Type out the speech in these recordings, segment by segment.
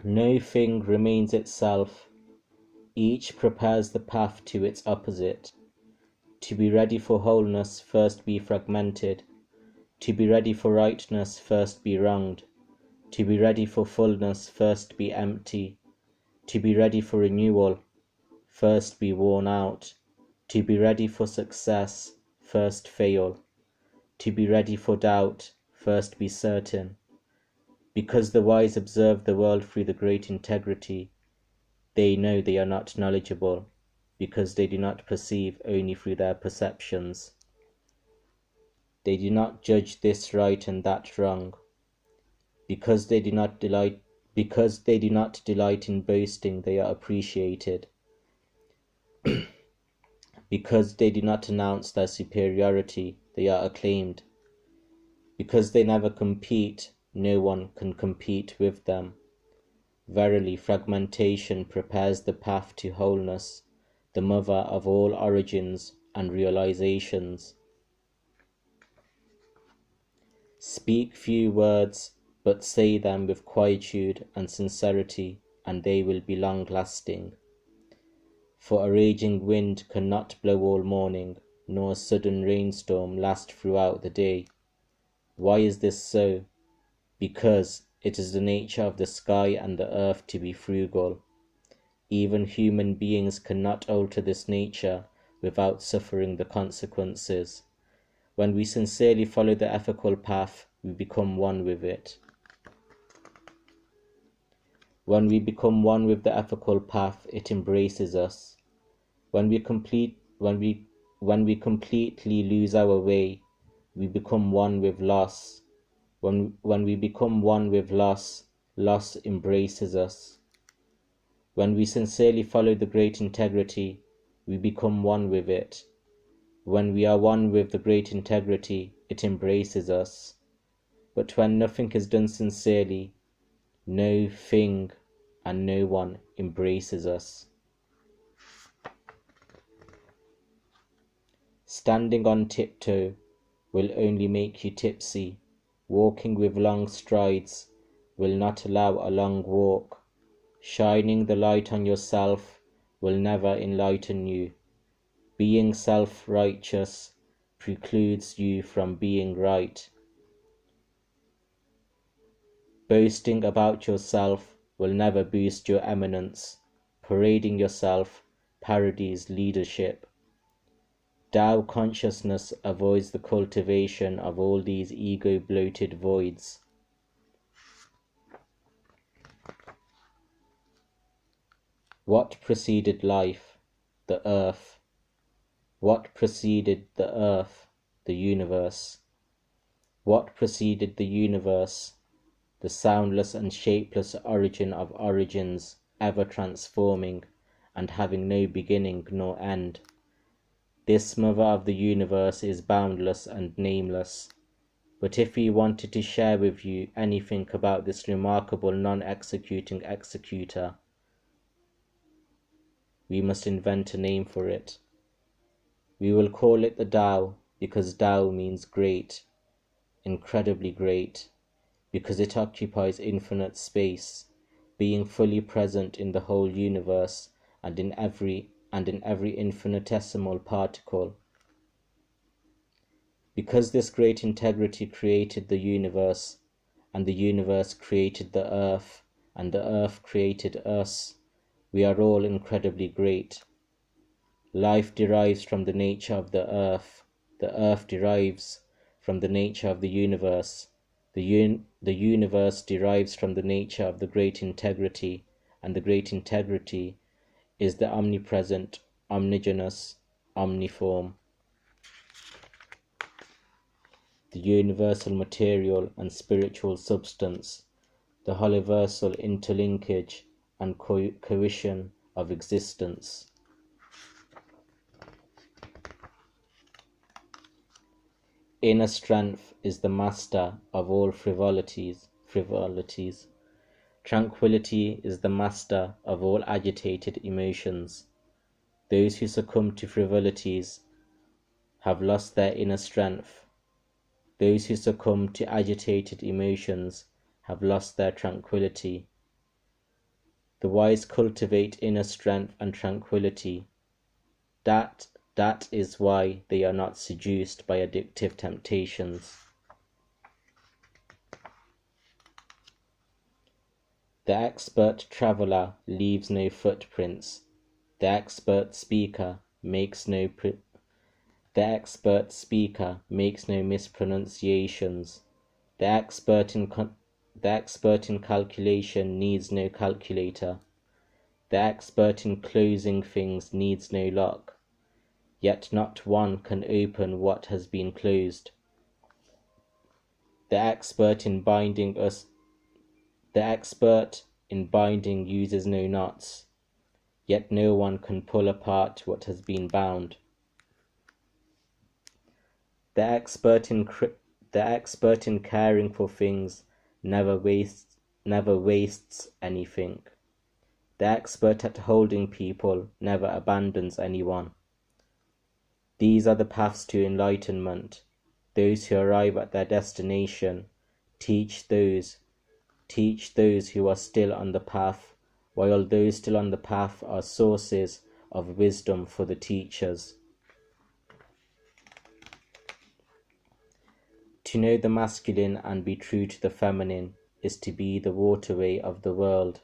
No thing remains itself. Each prepares the path to its opposite. To be ready for wholeness, first be fragmented. To be ready for rightness, first be wronged. To be ready for fullness, first be empty. To be ready for renewal, first be worn out. To be ready for success, first fail. To be ready for doubt, first be certain. Because the wise observe the world through the great integrity, they know they are not knowledgeable, because they do not perceive only through their perceptions. They do not judge this right and that wrong. Because they do not delight in boasting, they are appreciated. Because they do not announce their superiority, they are acclaimed. Because they never compete, no one can compete with them. Verily, fragmentation prepares the path to wholeness, the mother of all origins and realizations. Speak few words, but say them with quietude and sincerity, and they will be long-lasting. For a raging wind cannot blow all morning, nor a sudden rainstorm last throughout the day. Why is this so? Because it is the nature of the sky and the earth to be frugal. Even human beings cannot alter this nature without suffering the consequences. When we sincerely follow the ethical path, we become one with it. When we become one with the ethical path, it embraces us. When we completely lose our way, we become one with loss. When we become one with loss, loss embraces us. When we sincerely follow the great integrity, we become one with it. When we are one with the great integrity, it embraces us. But when nothing is done sincerely, no thing and no one embraces us. Standing on tiptoe will only make you tipsy. Walking with long strides will not allow a long walk. Shining the light on yourself will never enlighten you. Being self-righteous precludes you from being right. Boasting about yourself will never boost your eminence. Parading yourself parodies leadership. Tao consciousness avoids the cultivation of all these ego-bloated voids. What preceded life? The earth. What preceded the earth? The universe. What preceded the universe? The soundless and shapeless origin of origins, ever transforming and having no beginning nor end. This mother of the universe is boundless and nameless. But if we wanted to share with you anything about this remarkable non-executing executor, we must invent a name for it. We will call it the Tao, because Tao means great, incredibly great, because it occupies infinite space, being fully present in the whole universe and in every infinitesimal particle. Because this great integrity created the universe, and the universe created the earth, and the earth created us, we are all incredibly great. Life derives from the nature of the earth derives from the nature of the universe, the universe derives from the nature of the great integrity, and the great integrity is the omnipresent, omnigenous, omniform, the universal material and spiritual substance, the universal interlinkage and cohesion of existence. Inner strength is the master of all frivolities. Tranquility is the master of all agitated emotions. Those who succumb to frivolities have lost their inner strength. Those who succumb to agitated emotions have lost their tranquility. The wise cultivate inner strength and tranquility. That is why they are not seduced by addictive temptations. The expert traveler leaves no footprints. The expert speaker makes no mispronunciations. The expert in calculation needs no calculator. The expert in closing things needs no lock. Yet not one can open what has been closed. The expert in binding uses no knots, yet no one can pull apart what has been bound. The expert in caring for things never wastes anything. The expert at holding people never abandons anyone. These are the paths to enlightenment. Those who arrive at their destination teach those who are still on the path, while those still on the path are sources of wisdom for the teachers. To know the masculine and be true to the feminine is to be the waterway of the world.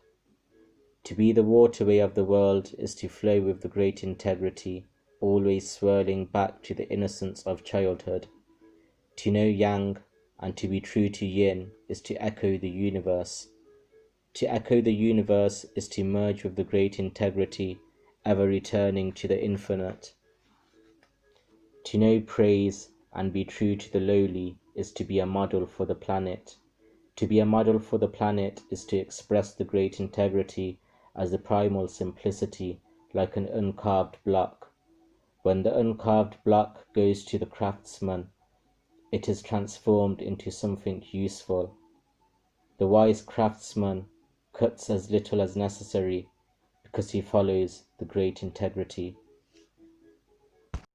To be the waterway of the world is to flow with the great integrity, always swirling back to the innocence of childhood. To know Yang and to be true to Yin is to echo the universe. To echo the universe is to merge with the great integrity, ever returning to the infinite. To know praise and be true to the lowly is to be a model for the planet. To be a model for the planet is to express the great integrity as the primal simplicity, like an uncarved block. When the uncarved block goes to the craftsman, it is transformed into something useful. The wise craftsman cuts as little as necessary because he follows the great integrity.